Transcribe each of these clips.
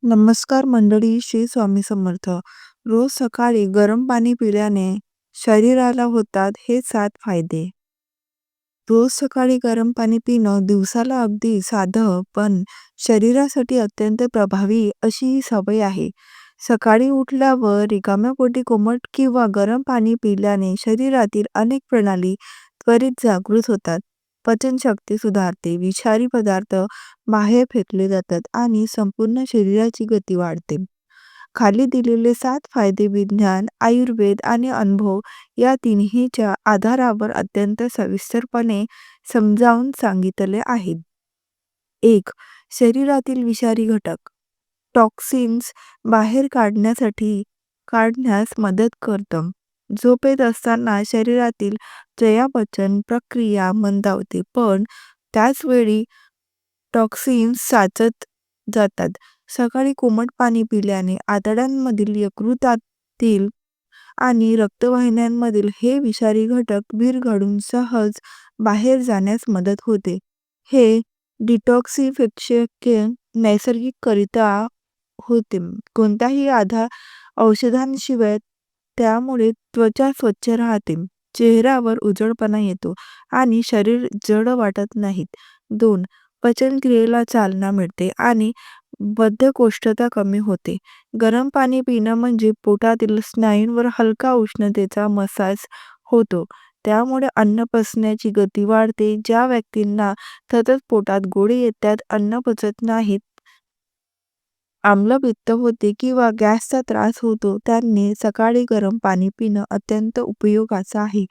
नमस्कार मंडळी, श्री स्वामी समर्थ. रोज सकाळी गरम पाणी पिल्याने शरीराला होतात हे 7 फायदे. रोज सकाळी गरम पाणी पिणं दिवसाला अगदी साधं पण शरीरासाठी अत्यंत प्रभावी अशी ही सवय आहे. सकाळी उठल्यावर रिकाम्या पोटी कोमट किंवा गरम पाणी पिल्याने शरीरातील अनेक प्रणाली त्वरित जागृत होतात. पचनशक्ती सुधारते, विषारी पदार्थ बाहेर फेकले जातात आणि संपूर्ण शरीराची गती वाढते. खाली दिलेले 7 फायदे विज्ञान, आयुर्वेद आणि अनुभव या तिन्हीच्या आधारावर अत्यंत सविस्तरपणे समजावून सांगितले आहेत. 1. शरीरातील विषारी घटक टॉक्सिन्स बाहेर काढण्यास मदत करतं. झोपेत असताना शरीरातील चयापचय प्रक्रिया मंदावते, पण त्याच वेळी टॉक्सिन्स साचत जातात. सकाळी कोमट पाणी पिल्याने आतड्यांमधील यकृतातील आणि रक्तवाहिन्यांमधील हे विषारी घटक विरघळून सहज बाहेर जाण्यास मदत होते. हे डिटॉक्सिफिकेशन नैसर्गिकरित्या होते. कोणत्याही औषधांशिवाय. त्यामुळे त्वचा स्वच्छ राहते, चेहऱ्यावर उजळपणा येतो आणि शरीर जड वाटत नाहीत. 2. पचनक्रियेला चालना मिळते आणि बद्धकोष्ठता कमी होते. गरम पाणी पिणं म्हणजे पोटातील स्नायूंवर हलका उष्णतेचा मसाज होतो. त्यामुळे अन्न पचण्याची गती वाढते. ज्या व्यक्तींना सतत पोटात गोळे येतात, अन्न पचत नाहीत, आम्लपित्त होते किंवा गॅसचा त्रास होतो, त्यांनी सकाळी गरम पाणी पिणं अत्यंत उपयोगाचं आहे.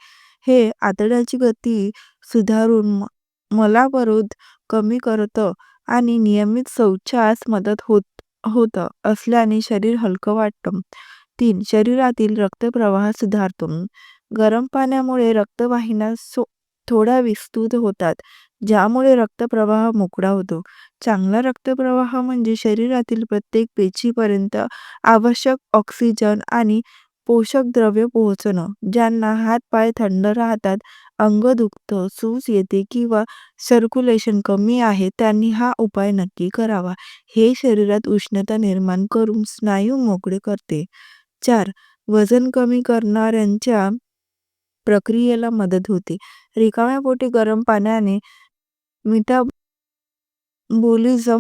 हे आतड्याची गती सुधारून मलावरोध कमी करतं आणि नियमित शौचास मदत होतं असल्याने शरीर हलकं वाटतं. 3. शरीरातील रक्तप्रवाह सुधारतो. गरम पाण्यामुळे रक्तवाहिन्या थोड्या विस्तृत होतात, ज्यामुळे रक्तप्रवाह मोकळा होतो. चांगला रक्तप्रवाह म्हणजे शरीरातील प्रत्येक पेशीपर्यंत आवश्यक ऑक्सिजन आणि पोषक द्रव्ये पोहोचणं. ज्यांना हातपाय थंड राहतात, अंग दुखतं, सूज येते किंवा सर्क्युलेशन कमी आहे, त्यांनी हा उपाय नक्की करावा. हे शरीरात उष्णता निर्माण करून स्नायू मोकळे करते. 4. वजन कमी करणाऱ्यांच्या प्रक्रियेला मदत होते. रिकाम्या पोटी गरम पाण्याने मेटाबॉलिझम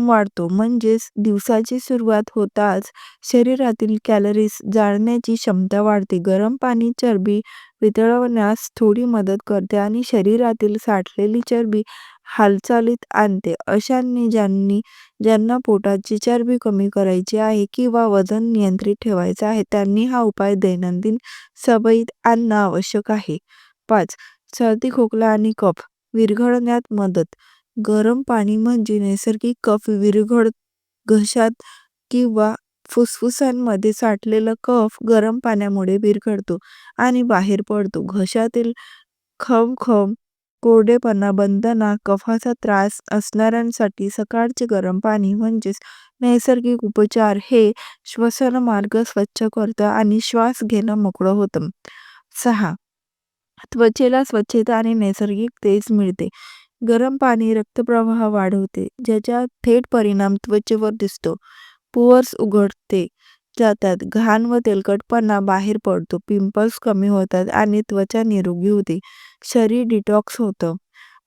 वाढतो, म्हणजेच दिवसाची सुरुवात होताच शरीरातील कॅलरीज जाळण्याची क्षमता वाढते. गरम पाणी चरबी वितळवण्यास थोडी मदत करते आणि शरीरातील साठलेली चरबी हालचालीत आणते. अशांनी ज्यांना पोटाची चरबी कमी करायची आहे किंवा वजन नियंत्रित ठेवायचं आहे, त्यांनी हा उपाय दैनंदिन सवयीत आणणं आवश्यक आहे. 5. सर्दी, खोकला आणि कफ विरघळण्यात मदत. गरम पाणी म्हणजे नैसर्गिक कफ घशात किंवा फुफ्फुसांमध्ये साठलेला कफ गरम पाण्यामुळे विरघळतो आणि बाहेर पडतो. घशातील खवखव, कोरडेपणा, बंधना, कफाचा त्रास असणाऱ्यांसाठी सकाळचे गरम पाणी म्हणजेच नैसर्गिक उपचार. हे श्वसनमार्ग स्वच्छ करतं आणि श्वास घेणं मोकळं होतं. 6. त्वचेला स्वच्छता आणि नैसर्गिक तेज मिळते. गरम पाणी रक्तप्रवाह वाढवते, ज्याचा थेट परिणाम त्वचेवर दिसतो. पोअर्स उघडते जातात, घाण व तेलकटपणा बाहेर पडतो, पिंपल्स कमी होतात आणि त्वचा निरोगी होते. शरीर डिटॉक्स होतं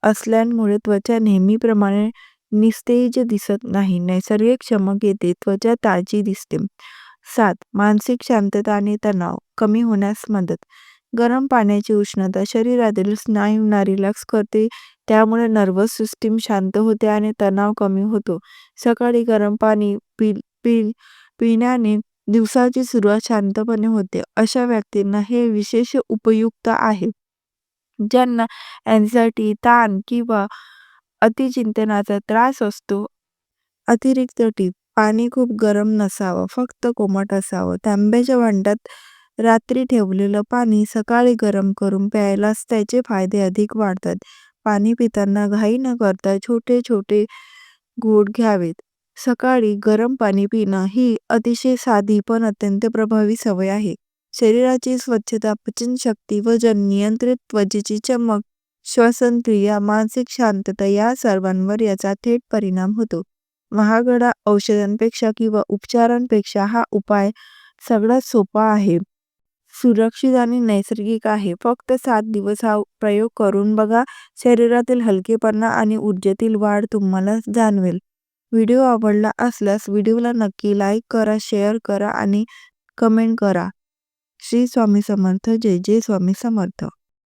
असल्यामुळे त्वचा नेहमीप्रमाणे निस्तेज दिसत नाही, नैसर्गिक चमक येते, त्वचा ताजी दिसते. 7. मानसिक शांतता आणि तणाव कमी होण्यास मदत. गरम पाण्याची उष्णता शरीरातील स्नायूंना रिलॅक्स करते, त्यामुळे नर्व्हस सिस्टीम शांत होते आणि तणाव कमी होतो. सकाळी गरम पाणी पिण्याने दिवसाची सुरुवात शांतपणे होते. अशा व्यक्तींना हे विशेष उपयुक्त आहे, ज्यांना अँझायटी, ताण किंवा अतिचिंतनाचा त्रास असतो. अतिरिक्त टीप: पाणी खूप गरम नसावं, फक्त कोमट असावं. तांब्याच्या भांड्यात रात्री ठेवलेलं पाणी सकाळी गरम करून प्यायलाच त्याचे फायदे अधिक वाढतात. पाणी पिताना घाई न करता छोटे छोटे घोट घ्यावेत. सकाळी गरम पाणी पिणं ही अतिशय साधी पण अत्यंत प्रभावी सवय आहे. शरीराची स्वच्छता, पचनशक्ती, वजन नियंत्रित, त्वचेची चमक, श्वसनक्रिया, मानसिक शांतता या सर्वांवर याचा थेट परिणाम होतो. महागड्या औषधांपेक्षा किंवा उपचारांपेक्षा हा उपाय सगळ्यात सोपा आहे, सुरक्षित आणि नैसर्गिक आहे. फक्त 7 दिवस हा प्रयोग करून बघा. शरीरातील हलकेपणा आणि ऊर्जेतील वाढ तुम्हाला जाणवेल. व्हिडिओ आवडला असल्यास व्हिडिओला नक्की लाईक करा, शेअर करा आणि कमेंट करा. श्री स्वामी समर्थ. जय जय स्वामी समर्थ.